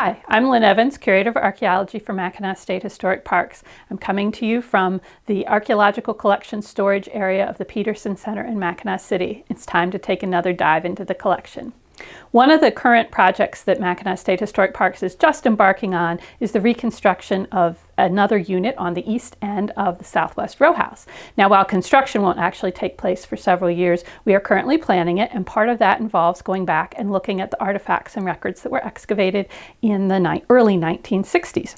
Hi, I'm Lynn Evans, Curator of Archaeology for Mackinac State Historic Parks. I'm coming to you from the Archaeological Collection Storage area of the Peterson Center in Mackinac City. It's time to take another dive into the collection. One of the current projects that Mackinac State Historic Parks is just embarking on is the reconstruction of another unit on the east end of the Southwest Rowhouse. Now, while construction won't actually take place for several years, we are currently planning it, and part of that involves going back and looking at the artifacts and records that were excavated in the early 1960s.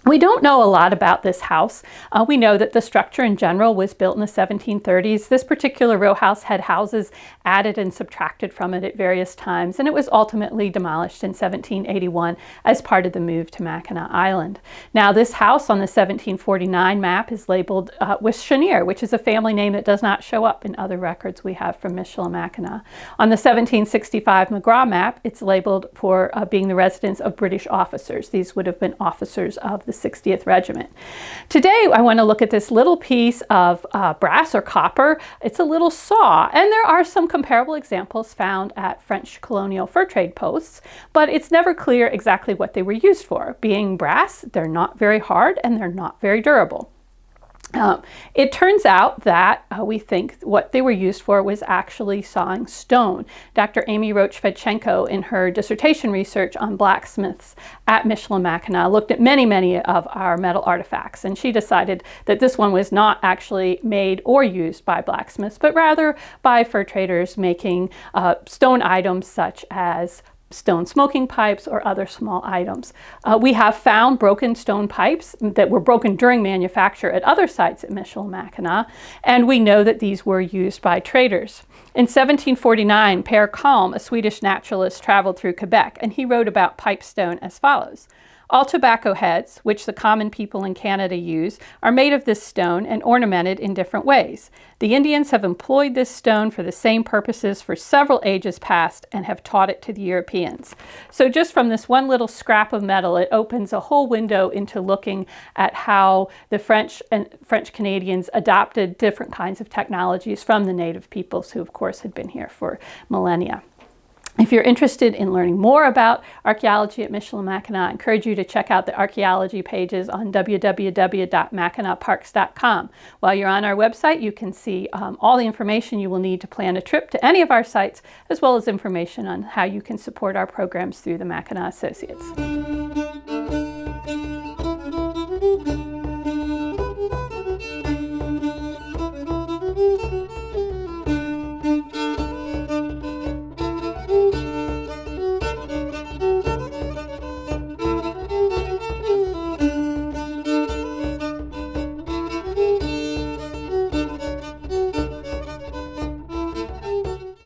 We don't know a lot about this house. We know that the structure in general was built in the 1730s. This particular row house had houses added and subtracted from it at various times, and it was ultimately demolished in 1781 as part of the move to Mackinac Island. Now, this house on the 1749 map is labeled with Chenier, which is a family name that does not show up in other records we have from Michilimackinac. On the 1765 McGraw map, it's labeled for being the residence of British officers. These would have been officers of the 60th Regiment. Today, I want to look at this little piece of brass or copper. It's a little saw, and there are some comparable examples found at French colonial fur trade posts, but it's never clear exactly what they were used for. Being brass, they're not very hard and they're not very durable. It turns out that we think what they were used for was actually sawing stone. Dr. Amy Roach-Fedchenko, in her dissertation research on blacksmiths at Michilimackinac, looked at many of our metal artifacts, and she decided that this one was not actually made or used by blacksmiths, but rather by fur traders making stone items such as stone smoking pipes or other small items. We have found broken stone pipes that were broken during manufacture at other sites at Michilimackinac, and we know that these were used by traders. In 1749, Per Kalm, a Swedish naturalist, traveled through Quebec, and he wrote about pipestone as follows. All tobacco heads, which the common people in Canada use, are made of this stone and ornamented in different ways. The Indians have employed this stone for the same purposes for several ages past and have taught it to the Europeans. So just from this one little scrap of metal, it opens a whole window into looking at how the French and French Canadians adopted different kinds of technologies from the native peoples who, of course, had been here for millennia. If you're interested in learning more about archaeology at Michilimackinac, I encourage you to check out the archaeology pages on www.mackinacparks.com. While you're on our website, you can see all the information you will need to plan a trip to any of our sites, as well as information on how you can support our programs through the Mackinac Associates.